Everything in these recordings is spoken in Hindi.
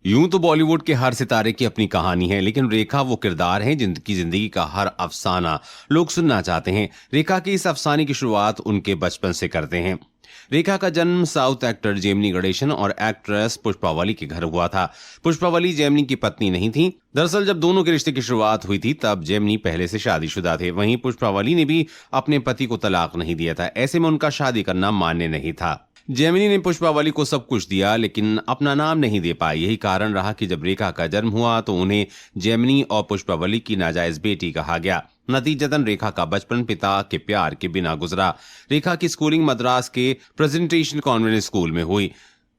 यूं तो बॉलीवुड के हर सितारे की अपनी कहानी है, लेकिन रेखा वो किरदार है जिनकी जिंदगी का हर अफसाना लोग सुनना चाहते हैं। रेखा की इस अफसाने की शुरुआत उनके बचपन से करते हैं। रेखा का जन्म साउथ एक्टर जेमिनी गणेशन और एक्ट्रेस पुष्पावली के घर हुआ था। पुष्पावली जेमिनी की पत्नी नहीं थी। दरअसल जब दोनों के रिश्ते की शुरुआत हुई थी तब जेमिनी पहले से शादीशुदा थे। वहीं पुष्पावली ने भी अपने पति को तलाक नहीं दिया था। ऐसे में उनका शादी करना मान्य नहीं था। जेमिनी ने पुष्पावली को सब कुछ दिया, लेकिन अपना नाम नहीं दे पाई। यही कारण रहा कि जब रेखा का जन्म हुआ तो उन्हें जेमिनी और पुष्पावली की नाजायज बेटी कहा गया। नतीजतन रेखा का बचपन पिता के प्यार के बिना गुजरा। रेखा की स्कूलिंग मद्रास के प्रेजेंटेशन कॉन्वेंट स्कूल में हुई,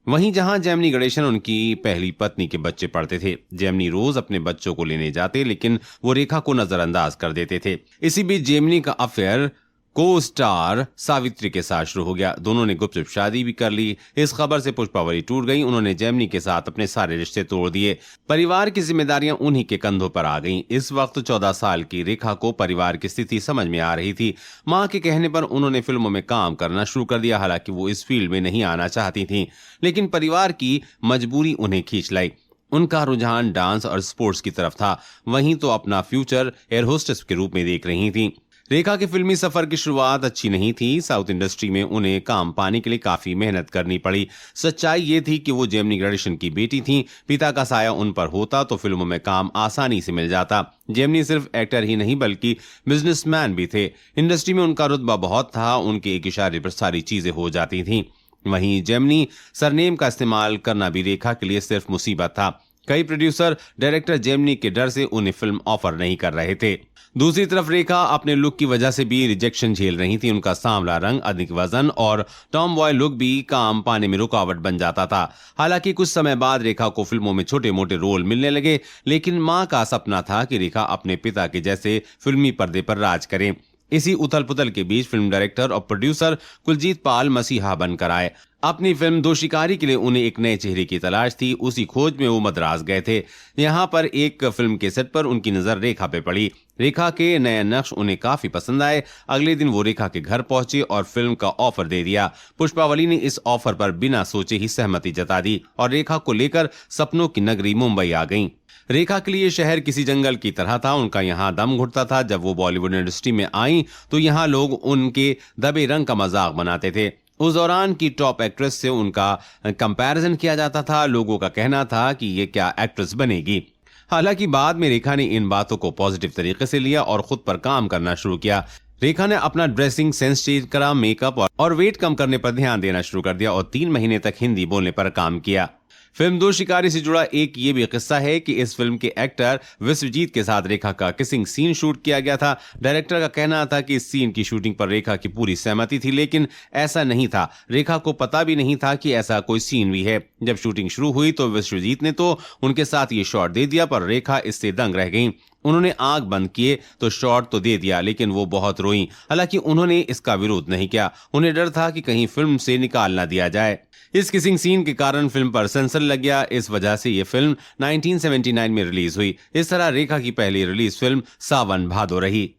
वहीं जहां जेमिनी गणेशन उनकी पहली पत्नी के बच्चे पढ़ते थे। जेमिनी रोज अपने बच्चों को लेने जाते, लेकिन वो रेखा को नजरअंदाज कर देते थे। इसी बीच जेमिनी का अफेयर को स्टार सावित्री के साथ शुरू हो गया। दोनों ने गुपचुप शादी भी कर ली। इस खबर से पुष्पावली टूट गई। उन्होंने जेमिनी के साथ अपने सारे रिश्ते तोड़ दिए। परिवार की जिम्मेदारियां उन्हीं के कंधों पर आ गईं। इस वक्त 14 साल की रेखा को परिवार की स्थिति समझ में आ रही थी। मां के कहने पर उन्होंने फिल्मों में काम करना शुरू कर दिया। हालांकि वो इस फील्ड में नहीं आना चाहती थी, लेकिन परिवार की मजबूरी उन्हें खींच लाई। उनका रुझान डांस और स्पोर्ट्स की तरफ था। वहीं तो अपना फ्यूचर एयर होस्टेस के रूप में देख रही थी। रेखा के फिल्मी सफर की शुरुआत अच्छी नहीं थी। साउथ इंडस्ट्री में उन्हें काम पाने के लिए काफी मेहनत करनी पड़ी। सच्चाई ये थी कि वो जेमिनी गणेशन की बेटी थी। पिता का साया उन पर होता तो फिल्मों में काम आसानी से मिल जाता। जेमिनी सिर्फ एक्टर ही नहीं बल्कि बिजनेसमैन भी थे। इंडस्ट्री में उनका रुतबा बहुत था। उनके एक इशारे पर सारी चीजें हो जाती थीं। वहीं जेमिनी सरनेम का इस्तेमाल करना भी रेखा के लिए सिर्फ मुसीबत था। कई प्रोड्यूसर डायरेक्टर जेमिनी के डर से उन्हें फिल्म ऑफर नहीं कर रहे थे। दूसरी तरफ रेखा अपने लुक की वजह से भी रिजेक्शन झेल रही थी। उनका सांवला रंग, अधिक वजन और टॉम बॉय लुक भी काम पाने में रुकावट बन जाता था। हालांकि कुछ समय बाद रेखा को फिल्मों में छोटे मोटे रोल मिलने लगे, लेकिन मां का सपना था कि रेखा अपने पिता के जैसे फिल्मी पर्दे पर राज करें। इसी उथल पुथल के बीच फिल्म डायरेक्टर और प्रोड्यूसर कुलजीत पाल मसीहा बनकर आए। अपनी फिल्म दो शिकारी के लिए उन्हें एक नए चेहरे की तलाश थी। उसी खोज में वो मद्रास गए थे। यहाँ पर एक फिल्म के सेट पर उनकी नजर रेखा पे पड़ी। रेखा के नए नक्श उन्हें काफी पसंद आए। अगले दिन वो रेखा के घर पहुंचे और फिल्म का ऑफर दे दिया। पुष्पावली ने इस ऑफर पर बिना सोचे ही सहमति जता दी और रेखा को लेकर सपनों की नगरी मुंबई आ गईं। रेखा के लिए शहर किसी जंगल की तरह था। उनका यहाँ दम घुटता था। जब वो बॉलीवुड इंडस्ट्री में आई तो यहाँ लोग उनके दबे रंग का मजाक बनाते थे। उस दौरान की टॉप एक्ट्रेस से उनका कंपैरिजन किया जाता था। लोगों का कहना था कि ये क्या एक्ट्रेस बनेगी। हालांकि बाद में रेखा ने इन बातों को पॉजिटिव तरीके से लिया और खुद पर काम करना शुरू किया। रेखा ने अपना ड्रेसिंग सेंस चेंज करा, मेकअप और वेट कम करने पर ध्यान देना शुरू कर दिया और 3 महीने तक हिंदी बोलने पर काम किया। फिल्म दो शिकारी से जुड़ा एक ये भी किस्सा है कि इस फिल्म के एक्टर विश्वजीत के साथ रेखा का किसिंग सीन शूट किया गया था। डायरेक्टर का कहना था कि इस सीन की शूटिंग पर रेखा की पूरी सहमति थी, लेकिन ऐसा नहीं था। रेखा को पता भी नहीं था कि ऐसा कोई सीन भी है। जब शूटिंग शुरू हुई तो विश्वजीत ने तो उनके साथ ये शॉट दे दिया, पर रेखा इससे दंग रह गई। उन्होंने आंख बंद किए तो शॉट तो दे दिया, लेकिन वो बहुत रोई। हालांकि उन्होंने इसका विरोध नहीं किया। उन्हें डर था कि कहीं फिल्म से निकाल ना दिया जाए। इस किसिंग सीन के कारण फिल्म पर सेंसर लग गया। इस वजह से ये फिल्म 1979 में रिलीज हुई। इस तरह रेखा की पहली रिलीज फिल्म सावन भादो रही।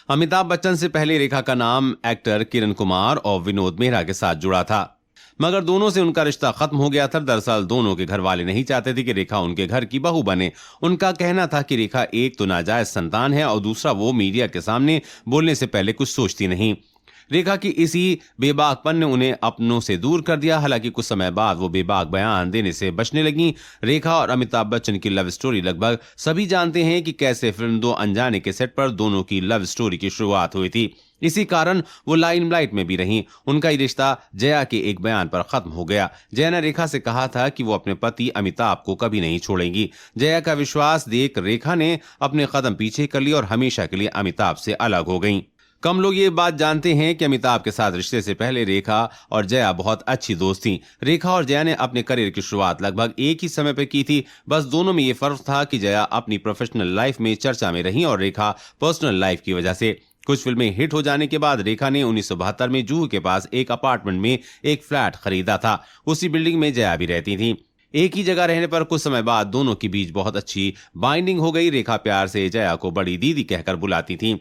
अमिताभ बच्चन से पहले रेखा का नाम एक्टर किरण कुमार और विनोद मेहरा के साथ जुड़ा था, मगर दोनों से उनका रिश्ता खत्म हो गया था। दरअसल दोनों के घर वाले नहीं चाहते थे कि रेखा उनके घर की बहू बने। उनका कहना था कि रेखा एक तो नाजायज संतान है और दूसरा वो मीडिया के सामने बोलने से पहले कुछ सोचती नहीं। रेखा की इसी बेबाकपन ने उन्हें अपनों से दूर कर दिया। हालांकि कुछ समय बाद वो बेबाक बयान देने से बचने लगी। रेखा और अमिताभ बच्चन की लव स्टोरी लगभग सभी जानते हैं कि कैसे फिल्म दो अनजाने के सेट पर दोनों की लव स्टोरी की शुरुआत हुई थी। इसी कारण वो लाइमलाइट में भी रहीं। उनका ये रिश्ता जया के एक बयान पर खत्म हो गया। जया ने रेखा से कहा था कि वो अपने पति अमिताभ को कभी नहीं छोड़ेंगी। जया का विश्वास देख रेखा ने अपने कदम पीछे कर लिए और हमेशा के लिए अमिताभ से अलग हो गईं। कम लोग ये बात जानते हैं कि अमिताभ के साथ रिश्ते से पहले रेखा और जया बहुत अच्छी दोस्त थीं। रेखा और जया ने अपने करियर की शुरुआत लगभग एक ही समय पर की थी। बस दोनों में ये फर्क था कि जया अपनी प्रोफेशनल लाइफ में चर्चा में रही और रेखा पर्सनल लाइफ की वजह से। कुछ फिल्में हिट हो जाने के बाद रेखा ने 1972 में जूहू के पास एक अपार्टमेंट में एक फ्लैट खरीदा था। उसी बिल्डिंग में जया भी रहती थी। एक ही जगह रहने पर कुछ समय बाद दोनों के बीच बहुत अच्छी बाइंडिंग हो गई। रेखा प्यार से जया को बड़ी दीदी कहकर बुलाती थी।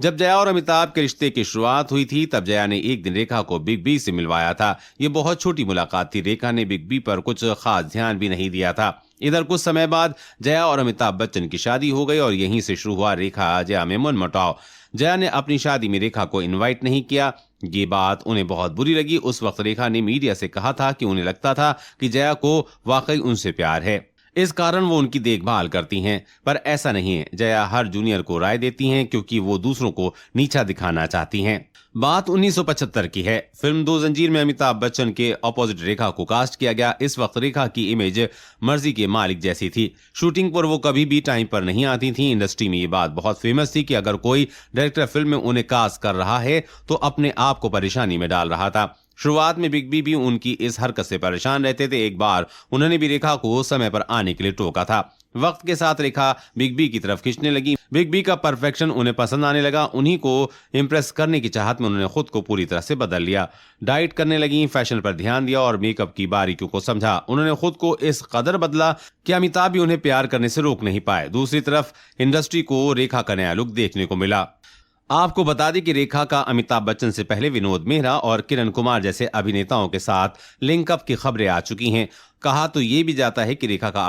जब जया और अमिताभ के रिश्ते की शुरुआत हुई थी तब जया ने एक दिन रेखा को बिग बी से मिलवाया था। ये बहुत छोटी मुलाकात थी। रेखा ने बिग बी पर कुछ खास ध्यान भी नहीं दिया था। इधर कुछ समय बाद जया और अमिताभ बच्चन की शादी हो गई और यहीं से शुरू हुआ रेखा जया में मनमुटाव। जया ने अपनी शादी में रेखा को इनवाइट नहीं किया। ये बात उन्हें बहुत बुरी लगी। उस वक्त रेखा ने मीडिया से कहा था कि उन्हें लगता था कि जया को वाकई उनसे प्यार है, इस कारण वो उनकी देखभाल करती हैं। पर ऐसा नहीं है। जया हर जूनियर को राय देती हैं क्योंकि वो दूसरों को नीचा दिखाना चाहती हैं। बात 1975 की है। फिल्म दो जंजीर में अमिताभ बच्चन के ऑपोजिट रेखा को कास्ट किया गया। इस वक्त रेखा की इमेज मर्जी के मालिक जैसी थी। शूटिंग पर वो कभी भी टाइम पर नहीं आती थी। इंडस्ट्री में ये बात बहुत फेमस थी कि अगर कोई डायरेक्टर फिल्म में उन्हें कास्ट कर रहा है तो अपने आप को परेशानी में डाल रहा था। शुरुआत में बिग बी भी उनकी इस हरकत से परेशान रहते थे। एक बार उन्होंने भी रेखा को समय पर आने के लिए टोका था। वक्त के साथ रेखा बिग बी की तरफ खींचने लगी। बिग बी का परफेक्शन उन्हें पसंद आने लगा। उन्हीं को इंप्रेस करने की चाहत में उन्होंने खुद को पूरी तरह से बदल लिया। डाइट करने लगी, फैशन पर ध्यान दिया और मेकअप की बारीकियों को समझा। उन्होंने खुद को इस कदर बदला कि अमिताभ भी उन्हें प्यार करने से रोक नहीं पाए। दूसरी तरफ इंडस्ट्री को रेखा का नया लुक देखने को मिला। आपको बता दें कि रेखा का अमिताभ बच्चन से पहले विनोद मेहरा और किरण कुमार जैसे अभिनेताओं के साथ लिंकअप की खबरें आ चुकी हैं। कहा तो ये भी जाता है कि रेखा का